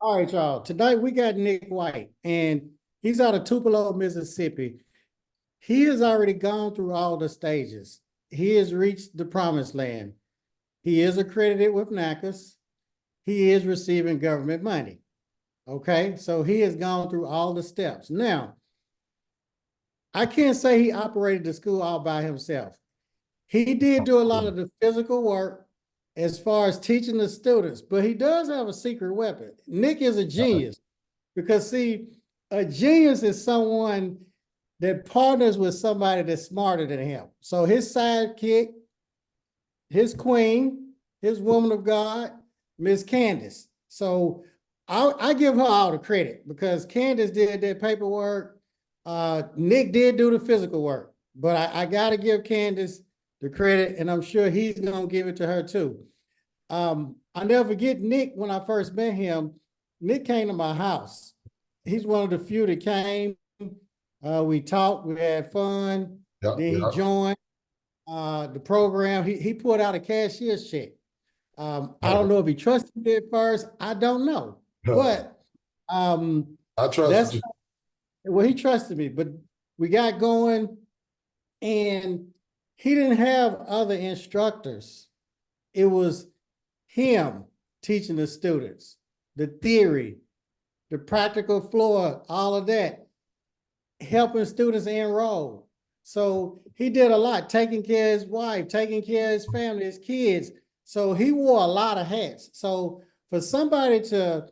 All right, y'all. Tonight we got Nick White, and he's out of Tupelo, Mississippi. He has already gone through all the stages. He has reached the promised land. He is accredited with NACCAS. He is receiving government money. Okay, so he has gone through all the steps. Now, I can't say he operated the school all by himself. He did do a lot of the physical work as far as teaching the students, but he does have a secret weapon. Nick is a genius because, see, a genius is someone that partners with somebody that's smarter than him. So his sidekick, his queen, his woman of God, Miss Candace. So I give her all the credit because Candace did that paperwork. Nick did do the physical work, but I got to give Candace the credit, and I'm sure he's going to give it to her too. I never forget Nick when I first met him. Nick came to my house. He's one of the few that came. We talked, we had fun. Yep, Then he joined the program. He pulled out a cashier's check. I don't know if he trusted me at first. I don't know. But I trust you. Well, he trusted me, but we got going, and he didn't have other instructors. It was him teaching the students, the theory, the practical floor, all of that, helping students enroll. So he did a lot, taking care of his wife, taking care of his family, his kids. So he wore a lot of hats. So for somebody to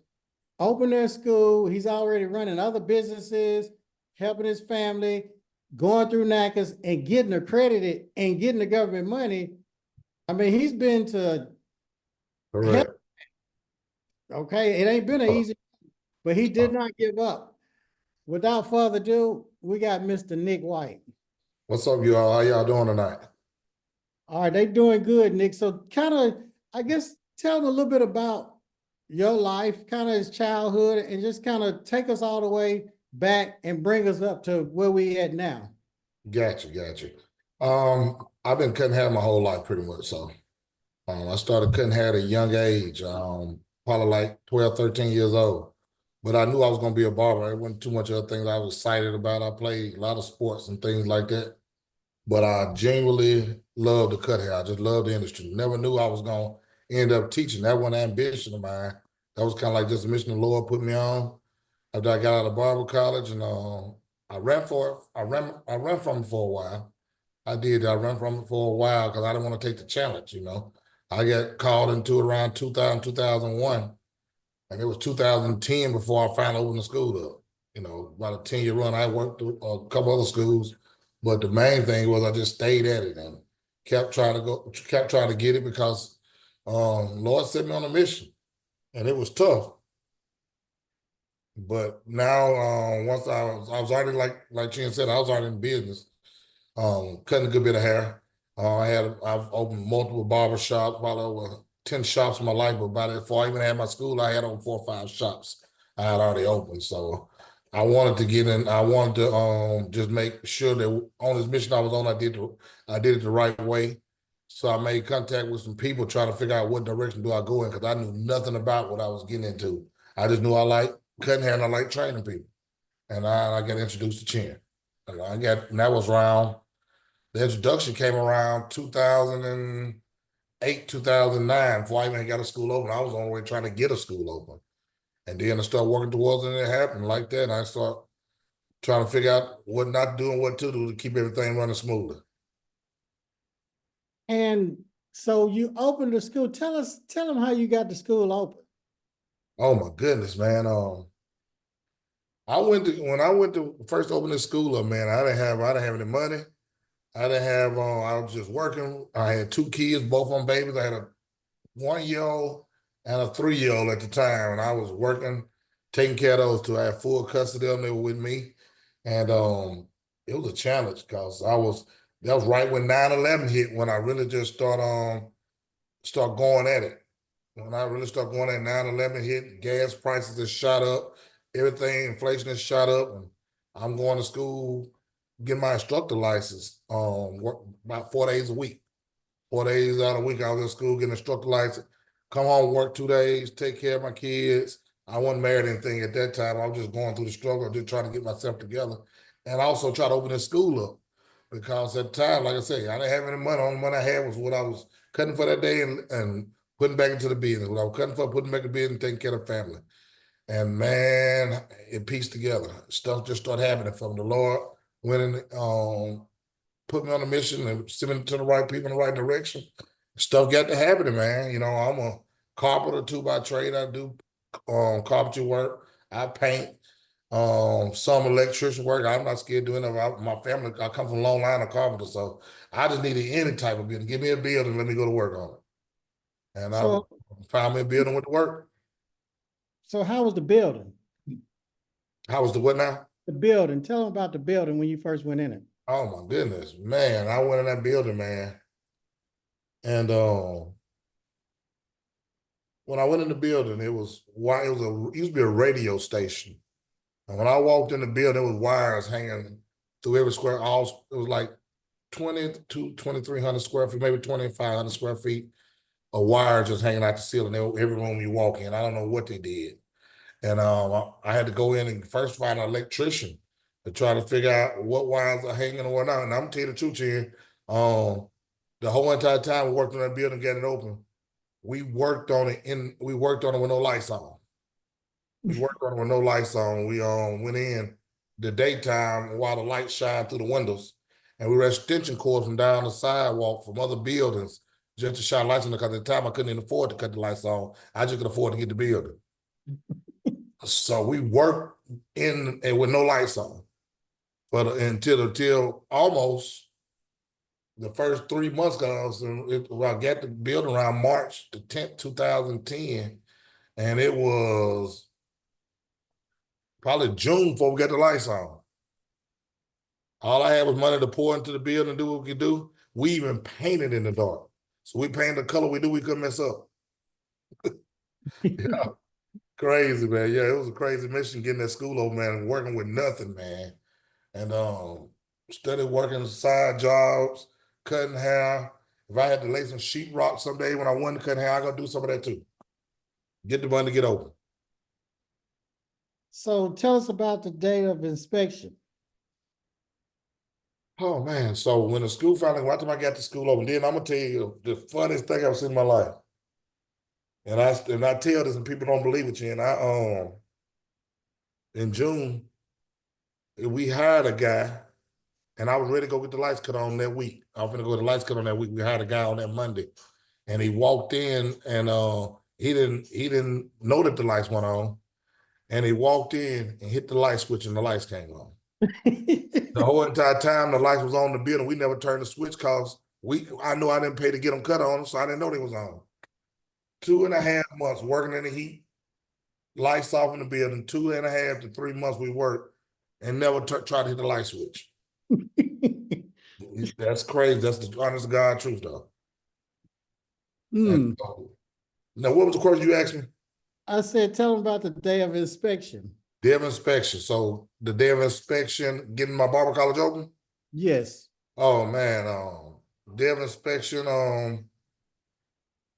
open their school, he's already running other businesses, helping his family, going through NACCAS and getting accredited and getting the government money. I mean, he's been to Correct. Okay, it ain't been an easy, but he did not give up. Without further ado, we got Mr. Nick White. What's up, y'all? How y'all doing tonight? All right, they doing good, Nick. So kind of, I guess, tell them a little bit about your life, kind of his childhood, and just kind of take us all the way back and bring us up to where we at now. Gotcha. I've been cutting hair my whole life pretty much. So I started cutting hair at a young age, probably like 12, 13 years old. But I knew I was going to be a barber. There wasn't too much other things I was excited about. I played a lot of sports and things like that. But I genuinely loved to cut hair. I just loved the industry. Never knew I was going to end up teaching. That wasn't an ambition of mine. That was kind of like just a mission the Lord put me on. After I got out of Barber College, and I ran from it for a while. I did. I ran from it for a while because I didn't want to take the challenge. I got called into it around 2000, 2001, and it was 2010 before I finally opened the school up. About a 10-year run. I worked through a couple other schools, but the main thing was I just stayed at it and kept trying to get it because Lord set me on a mission, and it was tough. But now, once I was already like Chin said, I was already in business, cutting a good bit of hair. I've opened multiple barber shops, probably over 10 shops in my life. But before I even had my school, I had over 4 or 5 shops I had already opened. So I wanted to get in. I wanted to just make sure that on this mission I was on, I did it the right way. So I made contact with some people trying to figure out what direction do I go in because I knew nothing about what I was getting into. I just knew I liked cutting hair and I like training people. And I got introduced to Chin. And that was around, the introduction came around 2008, 2009, before I even got a school open. I was on the way trying to get a school open. And then I started working towards it and it happened like that. And I started trying to figure out what not to do and what to do to keep everything running smoothly. And so you opened the school. Tell them how you got the school open. Oh my goodness, man. When I went to first open this school up, man, I didn't have any money. I didn't have I was just working. I had 2 kids, both of them babies. I had a 1-year-old and a 3-year-old at the time, and I was working, taking care of those 2. I had full custody of them. They were with me. And it was a challenge because that was right when 9/11 hit, when I really just start going at it. When I really started going at 9/11 hit, gas prices have shot up, everything, inflation has shot up, and I'm going to school, getting my instructor license, work about 4 days a week. 4 days out of the week, I was in school getting instructor license, come home, work 2 days, take care of my kids. I wasn't married or anything at that time. I was just going through the struggle, just trying to get myself together, and also try to open this school up because at the time, like I say, I didn't have any money. Only money I had was what I was cutting for that day and putting back into the business. What I was cutting for, putting back in the business, taking care of the family. And man, it pieced together. Stuff just started happening from the Lord. Went in, put me on a mission and sent me to the right people in the right direction. Stuff got to happening, man. You know, I'm a carpenter too by trade. I do carpentry work. I paint. Some electrician work. I'm not scared of doing it. My family, I come from a long line of carpenters, so I just needed any type of building. Give me a building, let me go to work on it. And I So, found me a building with the work. so how was the building? How was the what now? The building. Tell them about the building when you first went in it. Oh my goodness, man! I went in that building, man, and when I went in the building, it was why it was it used to be a radio station, and when I walked in the building, there was wires hanging through every square. All it was like 20 to 2,300 square feet, maybe 2,500 square feet of wire just hanging out the ceiling. Every room you walk in, I don't know what they did, and I had to go in and first find an electrician to try to figure out what wires are hanging or whatnot. And I'm telling you the truth here, the whole entire time we worked on that building, getting it open, we worked on it with no lights on. We worked on it with no lights on. We went in the daytime while the lights shine through the windows, and we were extension cords from down the sidewalk from other buildings just to shine lights on. Because at the time I couldn't even afford to cut the lights on. I just could afford to get the building. So we worked in and with no lights on, but until almost the first 3 months, guys, I got the building around March the 10th, 2010, and it was probably June before we got the lights on. All I had was money to pour into the building and do what we could do. We even painted in the dark. So we painted the color we do, we couldn't mess up. Yeah, crazy, man. Yeah, it was a crazy mission getting that school open, man, and working with nothing, man. And started working side jobs, cutting hair. If I had to lay some sheetrock someday when I wanted to cut hair, I gotta do some of that too. Get the money to get open. So tell us about the day of inspection. Oh man! So when the school finally, by the time I got to school open, then I'm gonna tell you the funniest thing I've seen in my life. And I tell this, and people don't believe it. And I in June we hired a guy, and I was ready to go get the lights cut on that week. I was gonna go get the lights cut on that week. We hired a guy on that Monday, and he walked in, and he didn't know that the lights went on, and he walked in and hit the light switch, and the lights came on. The whole entire time the lights was on the building, we never turned the switch because I knew I didn't pay to get them cut on, so I didn't know they was on. 2.5 months working in the heat, lights off in the building. 2.5 to 3 months we worked and never tried to hit the light switch. That's crazy. That's the honest to God truth, though. Hmm. Now, what was the question you asked me? I said, tell them about the day of inspection. Day of inspection. So the day of inspection, getting my barber college open. Yes. Oh man, day of inspection.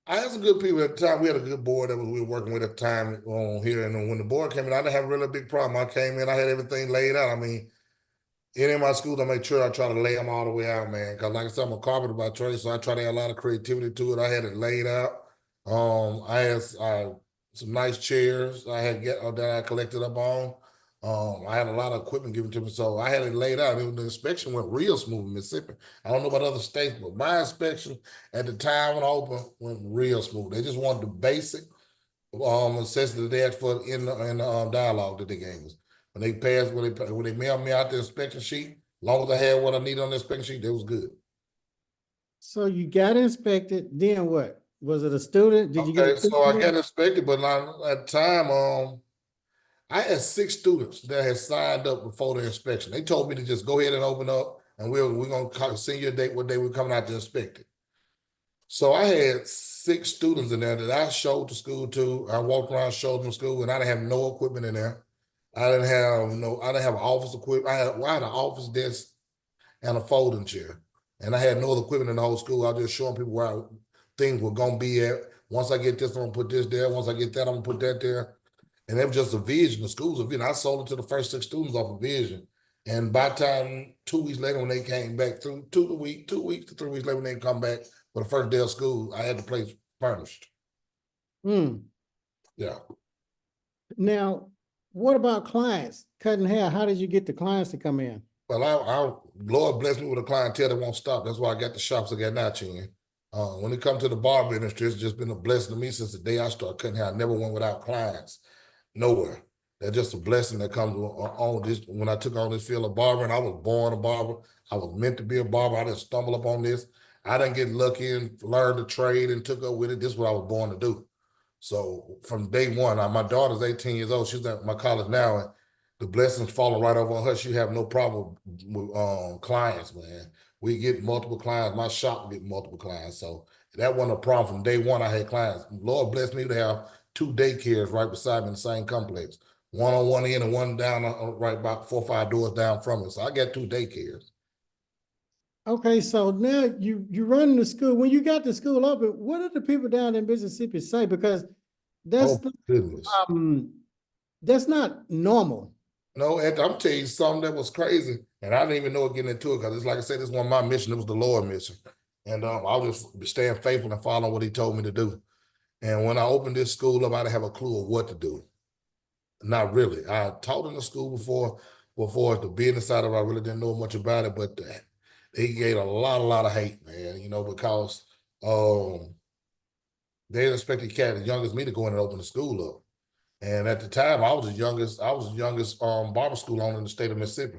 I had some good people at the time. We had a good board that we were working with at the time on here. And when the board came in, I didn't have really a big problem. I came in, I had everything laid out. I mean, any of my schools, I make sure I try to lay them all the way out, man. Because like I said, I'm a carpenter by trade, so I try to add a lot of creativity to it. I had it laid out. I had some nice chairs that I collected up on. I had a lot of equipment given to me, so I had it laid out. The inspection went real smooth in Mississippi. I don't know about other states, but my inspection at the time when I opened went real smooth. They just wanted the basic necessity that they asked for in the dialogue that they gave us. When they mailed me out the inspection sheet, as long as I had what I needed on the inspection sheet, it was good. So you got inspected, then what? Was it a student? Did you get Okay, a so I student? got inspected, but at the time, I had 6 students that had signed up before the inspection. They told me to just go ahead and open up, and we're gonna send you a date what day we're coming out to inspect it. So I had 6 students in there that I showed to school to. I walked around, showed them school, and I didn't have no equipment in there. I didn't have office equipment. I had an office desk and a folding chair. And I had no other equipment in the whole school. I was just showing people where things were gonna be at. Once I get this, I'm gonna put this there. Once I get that, I'm gonna put that there. And it was just a vision. The school's a vision. I sold it to the first 6 students off a vision. And by the time 2 weeks later, when they came back through 2 weeks to 3 weeks later, when they come back for the first day of school, I had the place furnished. Mm. Yeah. Now, what about clients cutting hair? How did you get the clients to come in? Well, Lord bless me with a clientele that won't stop. That's why I got the shops I got now, Chin. When it comes to the barber industry, it's just been a blessing to me since the day I started cutting hair. I never went without clients, nowhere. That's just a blessing that comes on this. When I took on this field of barbering, I was born a barber. I was meant to be a barber. I didn't stumble upon this. I didn't get lucky and learned the trade and took up with it. This is what I was born to do. So from day one, my daughter's 18 years old. She's at my college now, and the blessings falling right over on her. She have no problem with clients, man. We get multiple clients. My shop get multiple clients. So that wasn't a problem. From day one, I had clients. Lord bless me to have 2 daycares right beside me in the same complex. One on one end and one down right about 4 or 5 doors down from it. So I got 2 daycares. Okay, so now you run the school. When you got the school open, what did the people down in Mississippi say? Because that's Oh, goodness. um that's not normal. No, and I'm telling you something that was crazy, and I didn't even know getting into it because it's like I said, this wasn't my mission; it was the Lord mission, and I was just staying faithful and following what He told me to do. And when I opened this school up, I didn't have a clue of what to do. Not really. I taught in the school before the business side of it, I really didn't know much about it, but they gave a lot of hate, man. You know, because um, they expected the cat as young as me to go in and open the school up. And at the time, I was the youngest barber school owner in the state of Mississippi.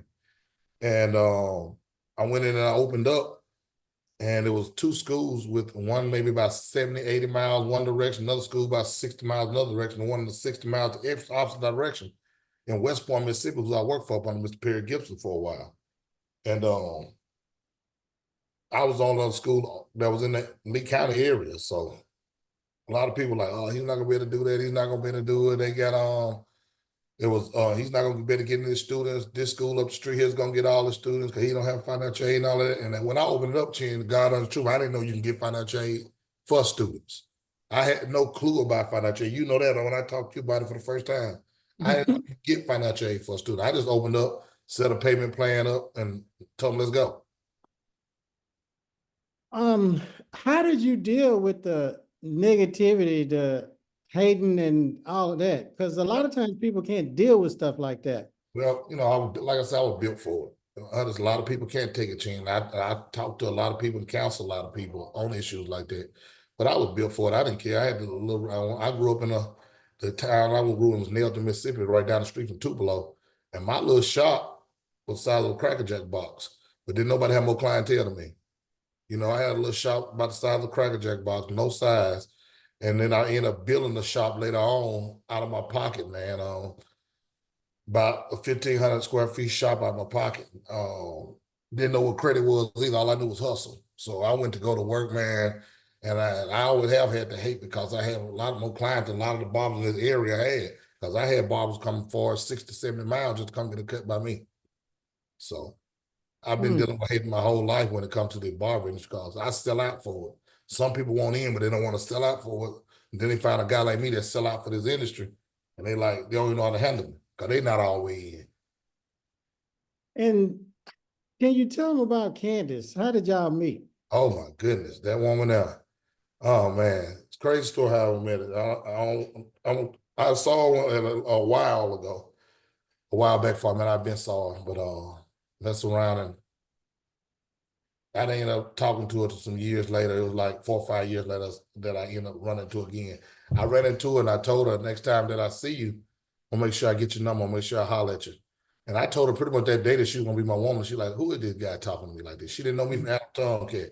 And I went in and I opened up, and there was 2 schools with one maybe about 70, 80 miles one direction, another school about 60 miles another direction, and one in the 60 miles the opposite direction. In West Point, Mississippi, who I worked for up under Mr. Perry Gibson for a while. And I was on a school that was in the Lee County area. So a lot of people like, oh, he's not gonna be able to do that. He's not gonna be able to do it. They got it was he's not gonna be able to get any students. This school up the street here is gonna get all the students because he don't have financial aid and all that. And then when I opened it up, Chin, God on the truth, I didn't know you can get financial aid for students. I had no clue about financial aid. You know that when I talked to you about it for the first time. I didn't know you could get financial aid for a student. I just opened up, set a payment plan up, and told them let's go. How did you deal with the negativity, the hating and all of that? Because a lot of times people can't deal with stuff like that. Well, like I said, I was built for it. There's a lot of people can't take a chance. I talked to a lot of people and counsel a lot of people on issues like that. But I was built for it. I didn't care. I had a little. I grew up in the town I grew in was Nelton, Mississippi, right down the street from Tupelo, and my little shop was the size of a Cracker Jack box. But didn't nobody have more clientele than me. I had a little shop about the size of a Cracker Jack box, no size, and then I ended up building the shop later on out of my pocket, man. About a 1,500 square feet shop out of my pocket. Didn't know what credit was either. All I knew was hustle. So I went to go to work, man, and I always have had to hate because I had a lot more clients than a lot of the barbers in this area had. Because I had barbers coming for 60, 70 miles just to come get a cut by me. So I've been Hmm. dealing with hate my whole life when it comes to the barber industry because I sell out for it. Some people want in, but they don't want to sell out for it. And then they find a guy like me that sell out for this industry, and they don't even know how to handle me because they not all way in. And can you tell them about Candace? How did y'all meet? Oh my goodness, that woman there. Oh man, it's a crazy story how I met her. I saw her a while ago, a while back for me. I've been saw her, but mess around and I ended up talking to her some years later. It was like 4 or 5 years later that I ended up running into her again. I ran into her and I told her next time that I see you, I'll make sure I get your number. I'll make sure I holler at you. And I told her pretty much that day that she was gonna be my woman. She like, who is this guy talking to me like this? She didn't know me from Apple Tomcat.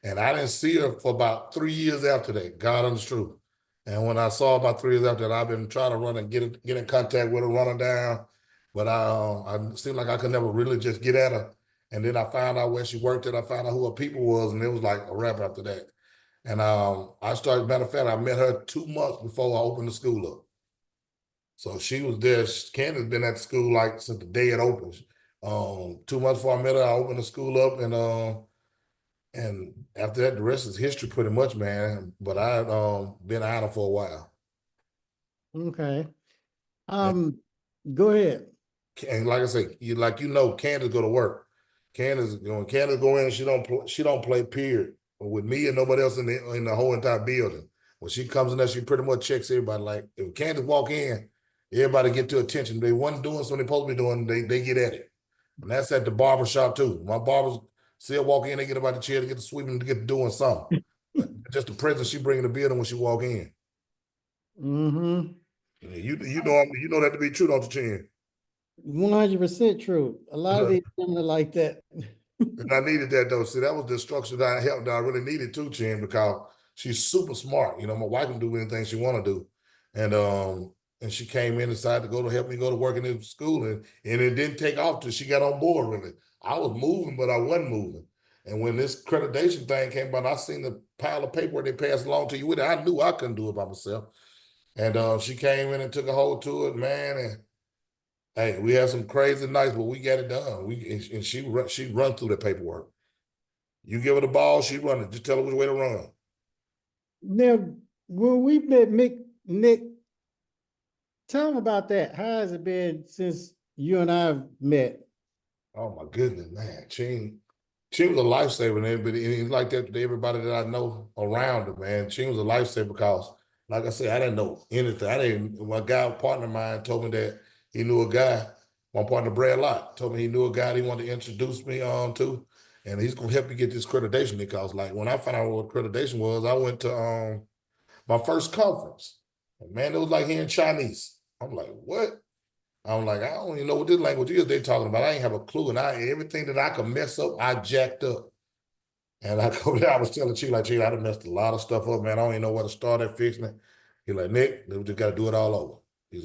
And I didn't see her for about 3 years after that. God on the truth. And when I saw her about 3 years after that, I've been trying to run and get in contact with her, run her down. But I seemed like I could never really just get at her. And then I found out where she worked at. I found out who her people was, and it was like a wrap after that. And I started, matter of fact, I met her 2 months before I opened the school up. So she was there. Candace been at the school like since the day it opens. 2 months before I met her, I opened the school up, and after that, the rest is history, pretty much, man. But I had been out of for a while. Okay. Go ahead. And like I say, Candace go to work. Candace go in, she don't play period. But with me and nobody else in the whole entire building. When she comes in there, she pretty much checks everybody. Like if Candace walk in, everybody get to attention. They wasn't doing something they supposed to be doing, they get at it. And that's at the barber shop too. My barbers still walk in, they get about the chair to get to sweeping, to get to doing something. Just the presence she bring in the building when she walk in. Mm-hmm. You know that to be true, don't you, Chin? 100% true. A lot of these women are like that. And I needed that though. See, that was the structure that I really needed too, Chin, because she's super smart. You know, my wife can do anything she want to do. And she came in and decided to go to help me go to work in the school. And it didn't take off till she got on board really. I was moving, but I wasn't moving. And when this accreditation thing came about, I seen the pile of paperwork they passed along to you with it. I knew I couldn't do it by myself. And she came in and took a hold to it, man. And hey, we had some crazy nights, but we got it done. She run through the paperwork. You give her the ball, she run it. Just tell her which way to run. Now, when we met Nick, tell him about that. How has it been since you and I have met? Oh my goodness, man. She was a lifesaver, and everybody, and like that to everybody that I know around her, man. She was a lifesaver because, like I said, I didn't know anything. My partner of mine told me that he knew a guy, my partner Brad Lott, told me he knew a guy he wanted to introduce me to, and he's gonna help me get this accreditation because like when I found out what accreditation was, I went to my first conference. And man, it was like hearing Chinese. I'm like, what? I'm like, I don't even know what this language is they're talking about. I ain't have a clue. And everything that I could mess up, I jacked up. And I go there, I was telling Chief, like, Chief, I done messed a lot of stuff up, man. I don't even know where to start at fixing it. He's like, Nick, we just got to do it all over. He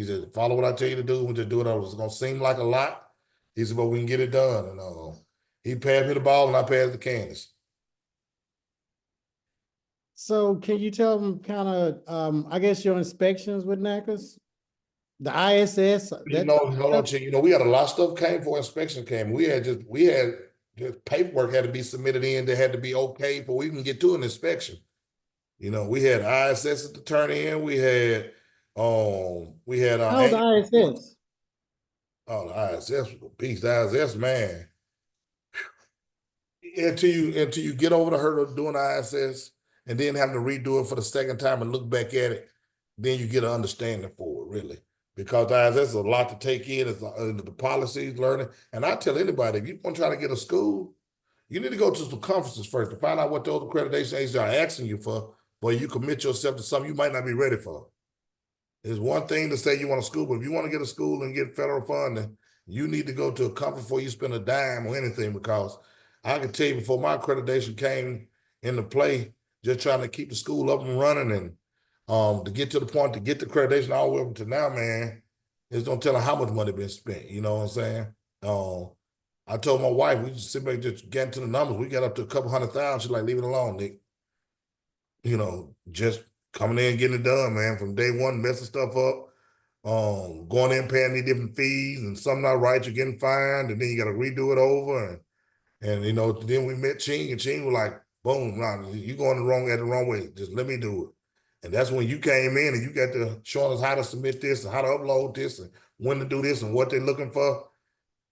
said, follow what I tell you to do. We just do it over. It's going to seem like a lot. He said, but we can get it done. And he passed me the ball and I passed the Candace. So can you tell them kind of, I guess your inspections with NACCAS? The ISS, that Hold on, Chief. We had a lot of stuff came for inspection came. We had just paperwork had to be submitted in that had to be okay before we can get to an inspection. We had ISS to turn in. We had how's the ISS? oh, the ISS was a beast. The ISS, man. Until you get over the hurdle of doing ISS and then having to redo it for the second time and look back at it, then you get an understanding for it, really. Because the ISS is a lot to take in. It's the policies, learning. And I tell anybody, if you want to try to get a school, you need to go to some conferences first to find out what those accreditation agencies are asking you for, but you commit yourself to something you might not be ready for. It's one thing to say you want a school, but if you want to get a school and get federal funding, you need to go to a conference before you spend a dime or anything, because I can tell you before my accreditation came into play, just trying to keep the school up and running and to get to the point to get the accreditation all the way up to now, man, it's don't tell how much money been spent. You know what I'm saying? I told my wife, we just sit back just get into the numbers. We got up to a couple 100,000. She's like, leave it alone, Nick. Just coming in and getting it done, man, from day one, messing stuff up, going in paying the different fees, and something not right, you're getting fined, and then you got to redo it over, and then we met Ching, and Ching was like, boom, nah, you going the wrong way, just let me do it. And that's when you came in and you got to show us how to submit this and how to upload this and when to do this and what they're looking for.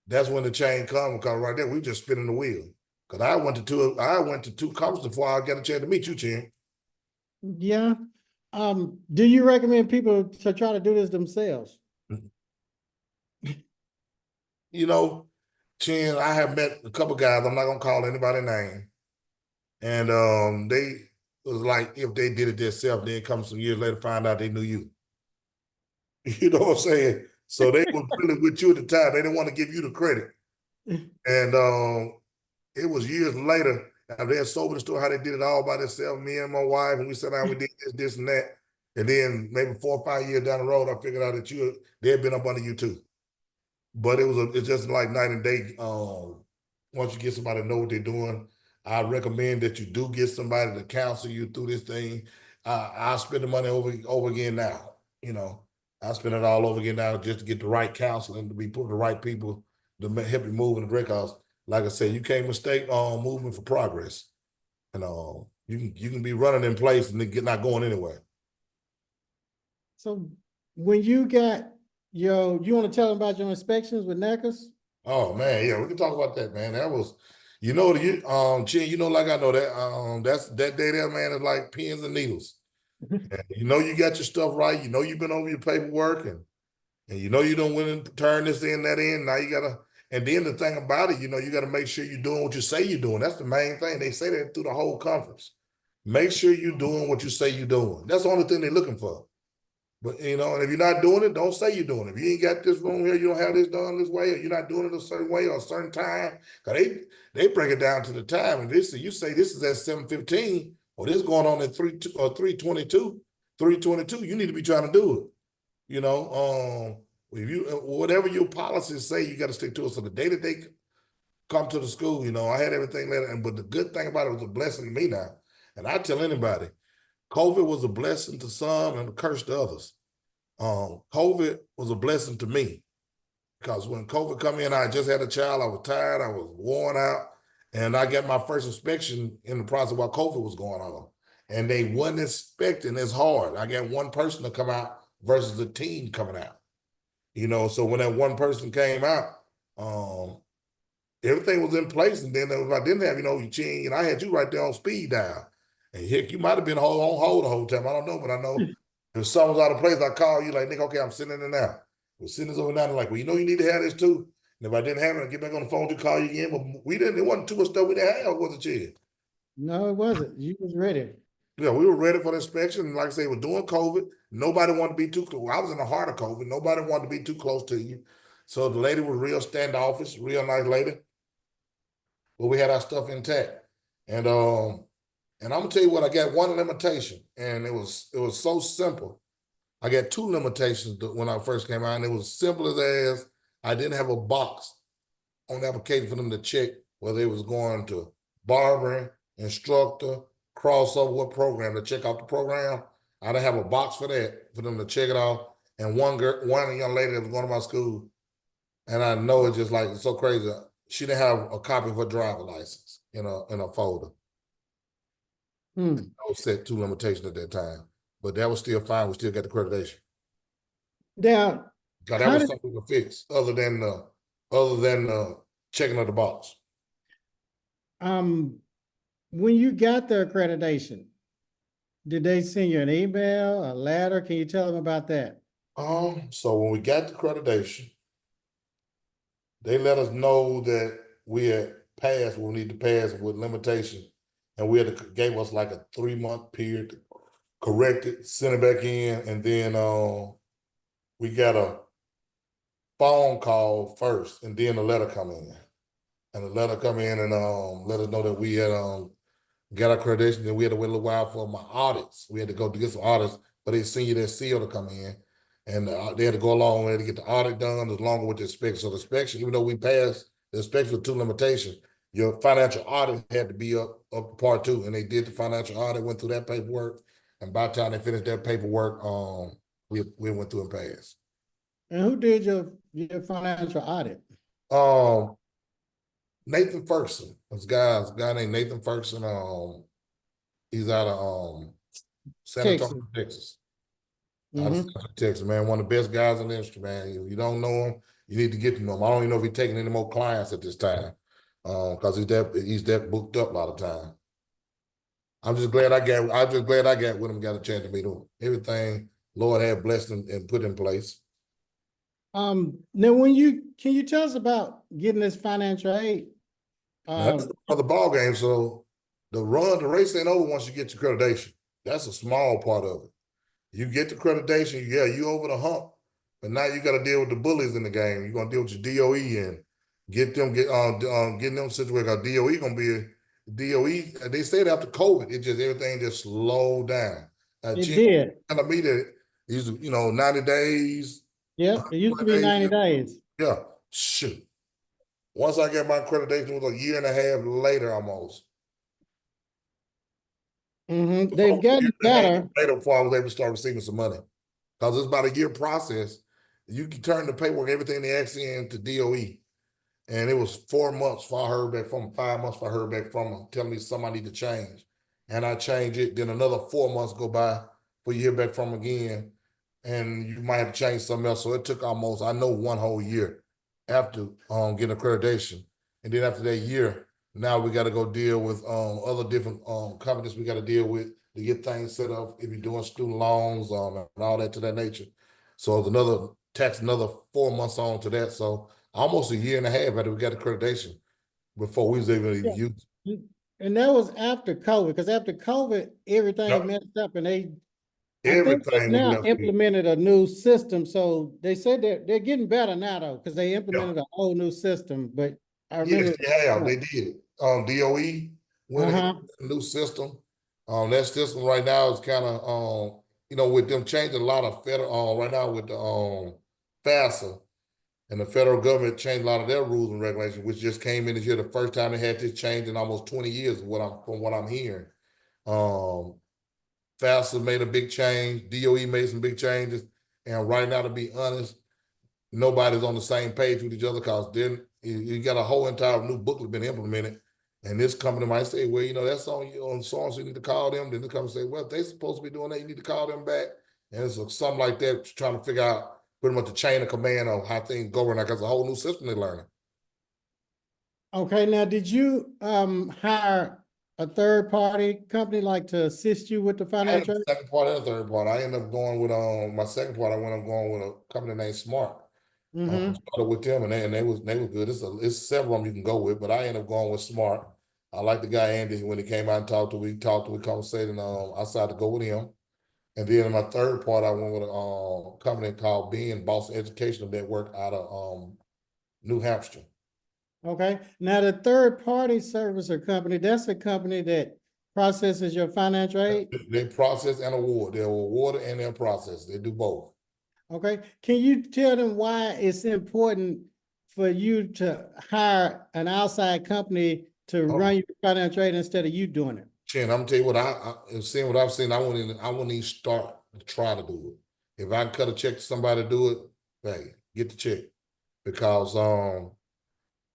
That's when the change comes, because right there we just spinning the wheel. Because I went to two conferences before I got a chance to meet you, Ching. Yeah. Do you recommend people to try to do this themselves? Chin, I have met a couple guys, I'm not gonna call anybody name. And they was like if they did it themselves, then come some years later, find out they knew you. You know what I'm saying? So they were really with you at the time. They didn't want to give you the credit. And it was years later, after they had sold the store, how they did it all by themselves, me and my wife, and we sat down, we did this, and that. And then maybe 4 or 5 years down the road, I figured out that they had been up under you too. But it's just like night and day. Once you get somebody to know what they're doing, I recommend that you do get somebody to counsel you through this thing. I spend the money over again now. I spend it all over again now just to get the right counseling, to be put the right people to help you move in the direct house. Like I said, you can't mistake movement for progress. And you can be running in place and not going anywhere. So when you got Yo, you want to tell them about your inspections with NACCAS? Oh man, yeah, we can talk about that, man. That was, Chin, like I know that that's that day there, man, is like pins and needles. And you got your stuff right, you've been over your paperwork and you don't win and turn this in, that in. Now you gotta, and then the thing about it, you gotta make sure you're doing what you say you're doing. That's the main thing. They say that through the whole conference. Make sure you're doing what you say you're doing. That's the only thing they're looking for. But and if you're not doing it, don't say you're doing it. If you ain't got this room here, you don't have this done this way, or you're not doing it a certain way or a certain time. Cause they break it down to the time. And you say this is at 7:15, or this going on at 3:22, 3:22. You need to be trying to do it. If you whatever your policies say, you got to stick to it. So the day that they come to the school, I had everything there. But the good thing about it was a blessing to me now. And I tell anybody, COVID was a blessing to some and a curse to others. COVID was a blessing to me because when COVID come in, I just had a child. I was tired. I was worn out, and I got my first inspection in the process while COVID was going on, and they wasn't inspecting as hard. I got one person to come out versus the team coming out. So when that one person came out, everything was in place. And then if I didn't have, you change, and I had you right there on speed dial. And heck, you might have been on hold the whole time. I don't know, but I know if something was out of place, I call you like, Nick, okay, I'm sitting in there now. We're sitting this over now. Like, well, you need to have this too. And if I didn't have it, I'd get back on the phone to call you again. But it wasn't too much stuff we didn't have, was it, Chad? No, it wasn't. You was ready. Yeah, we were ready for the inspection. And like I say, we're doing COVID. Nobody wanted to be too close. I was in the heart of COVID. Nobody wanted to be too close to you. So the lady was real standoffish, real nice lady. But we had our stuff intact. And I'm gonna tell you what, I got one limitation, and it was so simple. I got two limitations when I first came out, and it was simple as I didn't have a box on the application for them to check whether it was going to barbering, instructor, crossover, what program to check out the program. I didn't have a box for that for them to check it off. And one young lady that was going to my school, and I know it's just like it's so crazy. She didn't have a copy of her driver license in a folder. I was set two limitations at that time, but that was still fine. We still got the accreditation. Now, God, that was something to fix other than checking of the box. when you got the accreditation, did they send you an email, a letter? Can you tell them about that? So when we got the accreditation, they let us know that we had passed what we need to pass with limitation, and gave us like a 3-month period to correct it, send it back in, and then we got a phone call first, and then a letter come in, and the letter come in and let us know that we had got accreditation. Then we had to wait a little while for my audits. We had to go to get some audits, but they send you that seal to come in, and they had to go along and to get the audit done as long with the inspection. So the inspection, even though we passed the inspection with two limitations, your financial audit had to be up part 2, and they did the financial audit, went through that paperwork, and by the time they finished that paperwork, we went through and passed. And who did your financial audit? Nathan Ferguson. This guy named Nathan Ferguson. He's out of San Antonio, Texas. Out of Texas, man. One of the best guys in the industry, man. If you don't know him, you need to get to know him. I don't even know if he's taking any more clients at this time. Because he's that booked up a lot of time. I'm just glad I got with him, got a chance to meet him. Everything Lord had blessed and put in place. Now can you tell us about getting this financial aid? That's another ball game. So the race ain't over once you get your accreditation. That's a small part of it. You get the accreditation, yeah, you over the hump, but now you got to deal with the bullies in the game. You're gonna deal with your DOE and getting them situated. Because DOE gonna be DOE. They said after COVID, everything just slowed down. It did. Telling me that these 90 days. Yep, it used to be 90 days. Yeah, shoot. Once I get my accreditation, it was a year and a half later almost. They've gotten better. Later before I was able to start receiving some money. Because it's about a year process. You can turn the paperwork, everything they ask in to DOE. And it was 4 months before I heard back from them, 5 months before I heard back from them, telling me something I need to change. And I change it. Then another 4 months go by before you hear back from them again. and you might have to change something else. So it took almost, I know, 1 whole year after getting accreditation. And then after that year, now we got to go deal with other different companies we got to deal with to get things set up if you're doing student loans and all that to that nature. So it's another 4 months on to that. So almost a year and a half after we got accreditation before we was able to Yeah. use. And that was after COVID, because after COVID, everything Yep. messed up, and I think they've Everything was now left. implemented a new system. So they said they're getting better now though, because they implemented a whole new system. But I Yes, remember. they have. They did. DOE went ahead Uh-huh. with a new system. That system right now is kind of with them changing a lot of federal right now with the FAFSA and the federal government changed a lot of their rules and regulations, which just came in this year. The first time they had this change in almost 20 years, from what I'm hearing. Um, FAFSA made a big change, DOE made some big changes, and right now, to be honest, nobody's on the same page with each other because then you got a whole entire new booklet been implemented. And this company might say, well, that's on you on songs, you need to call them. Then they come and say, well, if they supposed to be doing that, you need to call them back. And it's something like that, trying to figure out pretty much the chain of command of how things go. And like it's a whole new system they're learning. Okay, now did you hire a third party company like to assist you with the I had financial? the second part and the third part. I ended up going with my second part. I went up going with a company named Smart. Mm-hmm. Started with them and they was good. It's several of them you can go with, but I ended up going with Smart. I like the guy Andy when he came out and we conversated, I decided to go with him. And then in my third part, I went with a company called Being Boston Educational Network out of New Hampshire. Okay, now the third party servicer company, that's a company that processes your financial aid. They process and award. They're awarded and they're processed. They do both. Okay, can you tell them why it's important for you to hire an outside company to run your financial aid instead of you doing it? Chin, I'm gonna tell you what seeing what I've seen. I wouldn't even start to try to do it. If I can cut a check to somebody to do it, hey, get the check because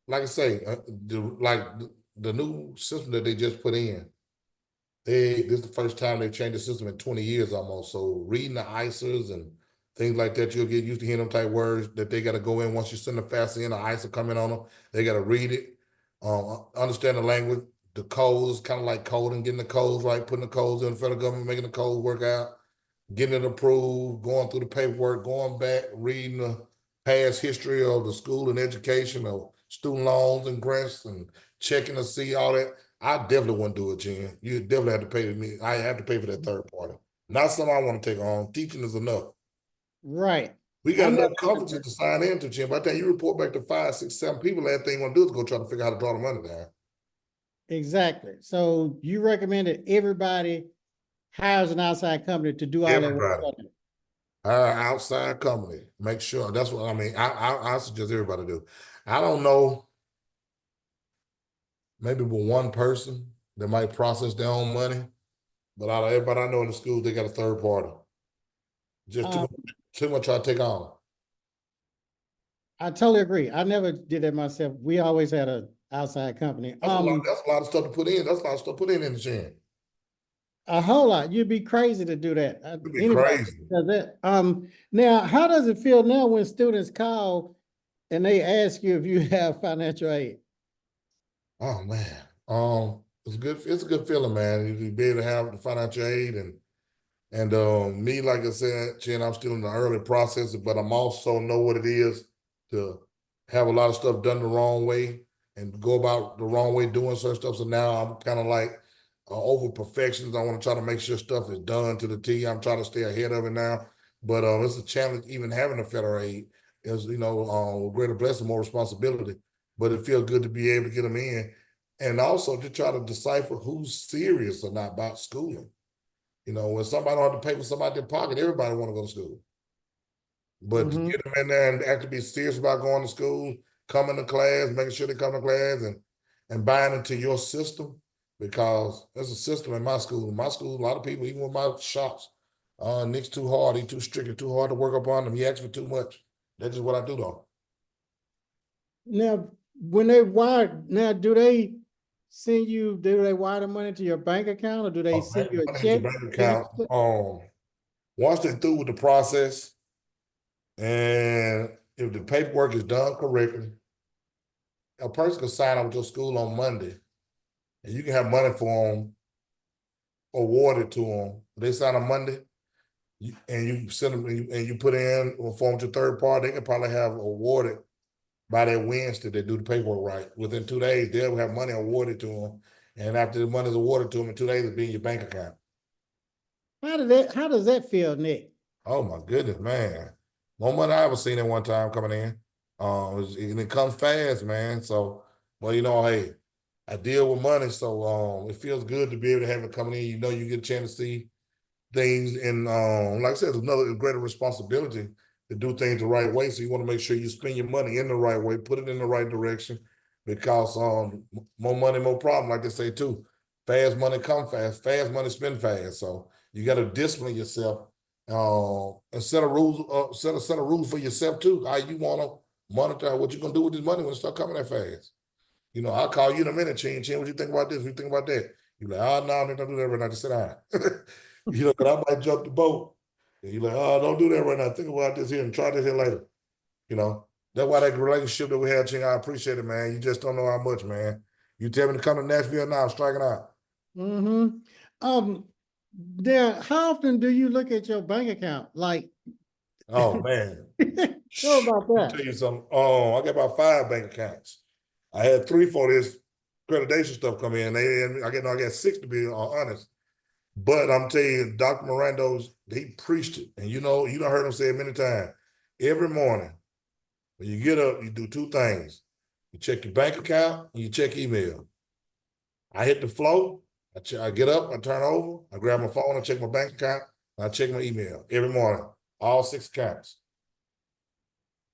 like I say, the new system that they just put in, this is the first time they've changed the system in 20 years almost. So reading the ISAs and things like that, you'll get used to hearing them type words that they got to go in. Once you send the FAFSA in, the ISA coming on them, they got to read it, understand the language, the codes, kind of like coding, getting the codes right, putting the codes in the federal government, making the codes work out, getting it approved, going through the paperwork, going back, reading the past history of the school and education of student loans and grants and checking to see all that. I definitely wouldn't do it, Jen. You definitely have to pay me. I have to pay for that third party. Not something I want to take on. Teaching is enough. Right. We I got never enough did companies that. to sign into, Jen. By the time you report back to 5, 6, 7 people, that thing you want to do is go try to figure out how to draw the money down. Exactly. So you recommended everybody hires an outside company to do all that work Everybody. for them. Our outside company. Make sure. That's what I mean. I suggest everybody do. I don't know. Maybe with one person that might process their own money. But out of everybody I know in the schools, they got a third party. Just too much try to take on. I totally agree. I never did that myself. We always had a outside company. That's a lot of stuff to put in. That's a lot of stuff to put in the gym. A whole lot. You'd be crazy to do that. It'd be Anybody crazy. does that. Now, how does it feel now when students call and they ask you if you have financial aid? Oh man. It's good. It's a good feeling, man. You be able to have the financial aid and me, like I said, Chen, I'm still in the early process, but I'm also know what it is to have a lot of stuff done the wrong way and go about the wrong way doing certain stuff. So now I'm kind of like over perfections. I want to try to make sure stuff is done to the T. I'm trying to stay ahead of it now. But it's a challenge even having a federal aid is, greater blessing, more responsibility. But it feels good to be able to get them in. And also to try to decipher who's serious or not about schooling. When somebody don't have to pay for somebody in pocket, everybody want to go to school. But to get them in there and actually be serious about going to school, coming to class, making sure they come to class and buying into your system, because there's a system in my school. In my school, a lot of people, even with my shops, Nick's too hard, he's too strict, it's too hard to work up on him. He asks for too much. That's just what I do though. Now, when they wire, now do they wire the money to your bank account or do they send you a Money hit your check? bank account. Once they're through with the process, and if the paperwork is done correctly, a person can sign up with your school on Monday, and you can have money for them awarded to them. They sign on Monday, and you send them, and you put in a form to third party. They can probably have awarded by that Wednesday. They do the paperwork right. Within 2 days, they'll have money awarded to them, and after the money is awarded to them in 2 days, it'll be in your bank account. How does that feel, Nick? Oh my goodness, man! More money I ever seen at one time coming in. And it comes fast, man. So, well, hey, I deal with money, so it feels good to be able to have it coming in. You get a chance to see things, and like I said, it's another greater responsibility to do things the right way. So you want to make sure you spend your money in the right way, put it in the right direction, because more money, more problem, like they say too. Fast money come fast money spend fast. So you got to discipline yourself, and set a rules, set a set of rules for yourself too. How you want to monitor what you're gonna do with this money when it start coming that fast. I'll call you in a minute, Chin. What you think about this? What you think about that? You're like, oh, no, don't do that right now. Just sit down. Because I might jump the boat. And you're like, oh, don't do that right now. Think about this here and try this here later. That's why that relationship that we have, Ching, I appreciate it, man. You just don't know how much, man. You tell me to come to Nashville now, I'm striking out. Mm-hmm. How often do you look at your bank account? Like, Oh, man. how about Let me that? tell you something. I got about 5 bank accounts. I had 3 for this accreditation stuff come in. I got 6 to be honest. But I'm telling you, Dr. Mirando's, he preached it. And you done heard him say it many times. Every morning, when you get up, you do 2 things. You check your bank account and you check email. I hit the flow. I get up, I turn over, I grab my phone, I check my bank account, and I check my email every morning, all 6 accounts.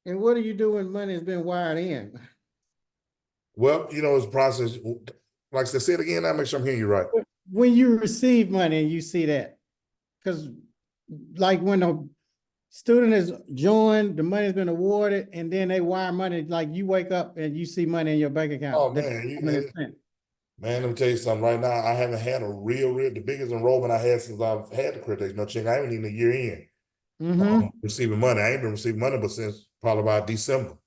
And what do you do when money has been wired in? Well, it's a process. Like I said it again, I make sure I'm hearing you right. When you receive money and you see that, because like when a student has joined, the money's been awarded, and then they wire money, like you wake up and you see money in your bank account. Oh, man. Man, let me tell you something right now. I haven't had the biggest enrollment I had since I've had the accreditation. Ching, I ain't even a year in receiving money. I ain't been receiving money but since probably about December.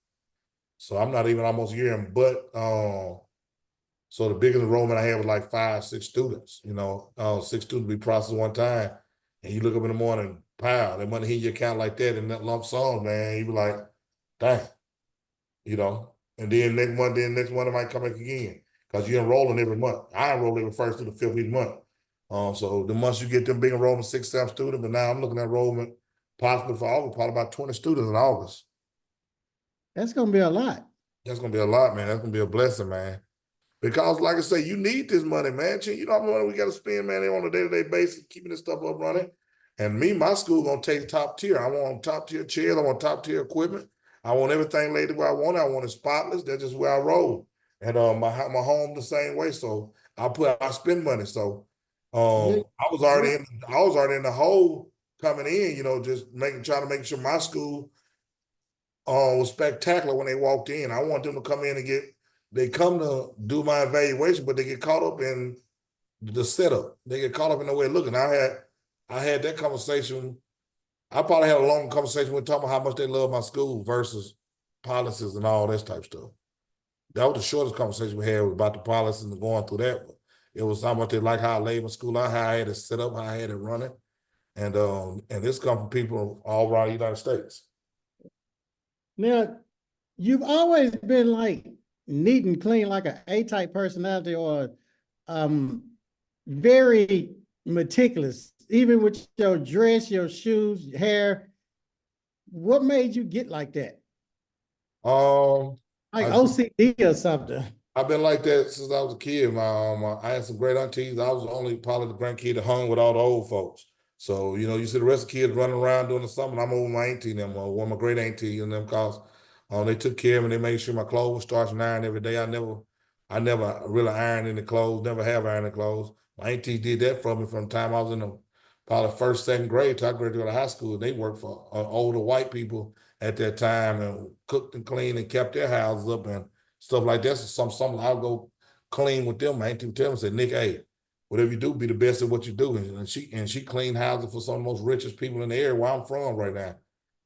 So I'm not even almost a year in, but so the biggest enrollment I had was like 5, 6 students. 6 students be processed one time, and you look up in the morning, pow, that money hit your account like that in that lump sum, man. You be like, dang, And then next month it might come back again because you're enrolling every month. I enroll every first to the 5th each month. So the months you get them big enrollment, 6, 7 students, but now I'm looking at enrollment possibly for August, probably about 20 students in August. That's gonna be a lot. That's gonna be a lot, man. That's gonna be a blessing, man. Because, like I say, you need this money, man. You know how much money we got to spend, man, on a day-to-day basis, keeping this stuff up running. And my school gonna take top tier. I want top tier chairs. I want top tier equipment. I want everything laid the way I want it. I want it spotless. That's just where I roll. And my home the same way. So I spend money. So I was already in the hole coming in. Just trying to make sure my school was spectacular when they walked in. I want them to come in and they come to do my evaluation, but they get caught up in the setup. They get caught up in the way of looking. I had that conversation. I probably had a long conversation with talking about how much they love my school versus policies and all this type of stuff. That was the shortest conversation we had, was about the policies and going through that. But it was how much they like how I laid my school out, how I had it set up, how I had it running. And this comes from people all around the United States. Now, you've always been like neat and clean, like an A-type personality, or very meticulous, even with your dress, your shoes, hair. What made you get like that? Like OCD or something? I've been like that since I was a kid. I had some great aunties. I was the only probably the grandkid that hung with all the old folks. So, you see the rest of the kids running around during the summer. I'm over my auntie and them, one of my great auntie and them, cause they took care of me. They made sure my clothes were starched and ironed every day. I never really ironed any clothes, never have ironed any clothes. My auntie did that for me from the time I was in the probably first, second grade till I graduated high school. They worked for older white people at that time and cooked and cleaned and kept their houses up and stuff like that. So something I'll go clean with them. My auntie would tell me, say, Nick, hey, whatever you do, be the best at what you do. And she cleaned houses for some of the most richest people in the area where I'm from right now.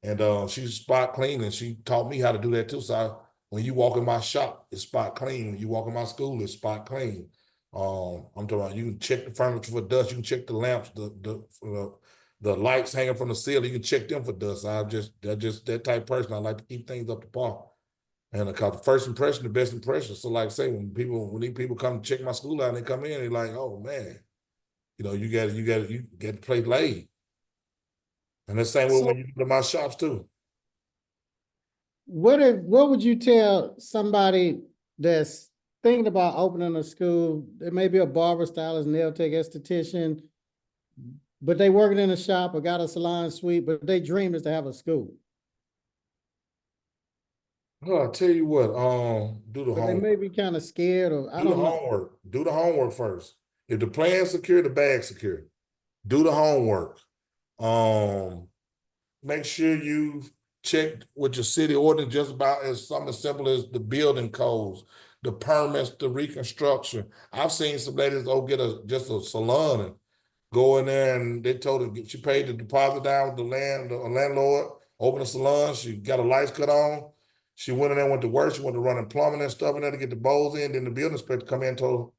And she's spot clean, and she taught me how to do that too. So when you walk in my shop, it's spot clean. When you walk in my school, it's spot clean. I'm talking about you can check the furniture for dust, you can check the lamps, the lights hanging from the ceiling, you can check them for dust. That's just that type of person. I like to keep things up to par. And because the first impression, the best impression. So like I say, when these people come to check my school out and they come in, they're like, oh man, you got to get the place laid. And the same way So when you go to my shops too. what would you tell somebody that's thinking about opening a school? There may be a barber, stylist, nail tech, esthetician, but they working in a shop or got a salon suite, but they dream is to have a school. Oh, I'll tell you what, do the But they may homework. be kind of scared, or I Do the don't know. homework. Do the homework first. If the plan's secure, the bag's secure. Do the homework. Make sure you've checked with your city ordinance just about as something as simple as the building codes, the permits, the reconstruction. I've seen some ladies go get just a salon and go in there, and they told her she paid the deposit down with the landlord, open a salon. She got her lights cut on. She went in there, went to work. She went to running plumbing and stuff in there to get the bowls in. Then the building inspector come in and told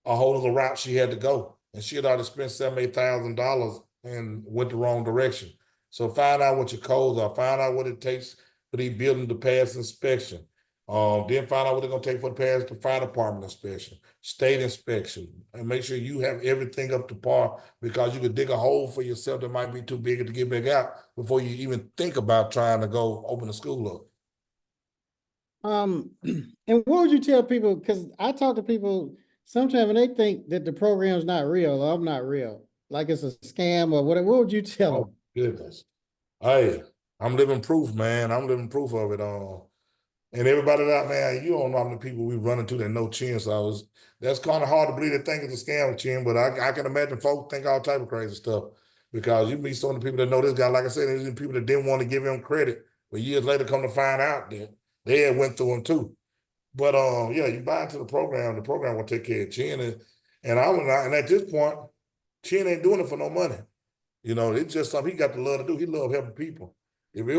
her a whole other route she had to go. And she had already spent $7,000-8,000 and went the wrong direction. So find out what your codes are. Find out what it takes for these buildings to pass inspection. Then find out what it's gonna take for the pass the fire department inspection, state inspection, and make sure you have everything up to par, because you could dig a hole for yourself that might be too big to get back out before you even think about trying to go open a school up. And what would you tell people? Because I talk to people sometimes and they think that the program's not real, or I'm not real, like it's a scam or whatever. What would you tell them? Oh goodness. Hey, I'm living proof, man. I'm living proof of it. And everybody that, man, you don't know how many people we run into that know Chin. So that's kind of hard to believe they think it's a scam with Chin, but I can imagine folks think all type of crazy stuff, because you meet some of the people that know this guy. Like I said, there's people that didn't want to give him credit, but years later come to find out that they had went through him too. But yeah, you buy into the program will take care of Chin. And at this point, Chin ain't doing it for no money. It's just something he got the love to do. He love helping people. If I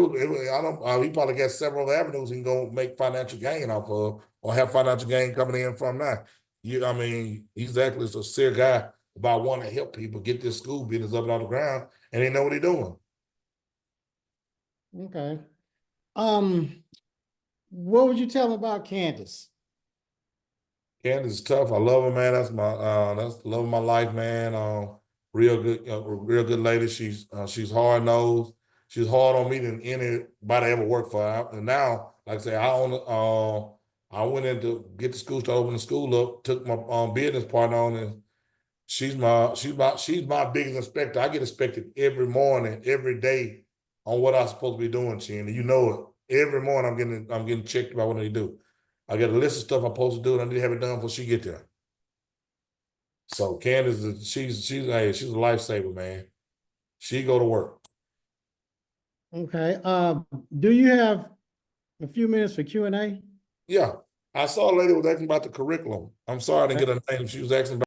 don't, he probably got several avenues he can go make financial gain off of, or have financial gain coming in from that. I mean, he's actually a sincere guy about wanting to help people get this school business up and on the ground, and they know what they're doing. Okay. What would you tell them about Candace? Candace is tough. I love her, man. That's the love of my life, man. Real good lady. She's hard nosed. She's hard on me than anybody ever worked for. And now, like I say, I went in to get the school to open the school up. Took my business partner on, and she's my biggest inspector. I get inspected every morning, every day on what I'm supposed to be doing, Chin. And you know it. Every morning I'm getting checked about what they do. I got a list of stuff I'm supposed to do, and I need to have it done before she get there. So Candace, she's a lifesaver, man. She go to work. Okay. Do you have a few minutes for Q&A? Yeah. I saw a lady was asking about the curriculum. I'm sorry I didn't get her name. She was asking about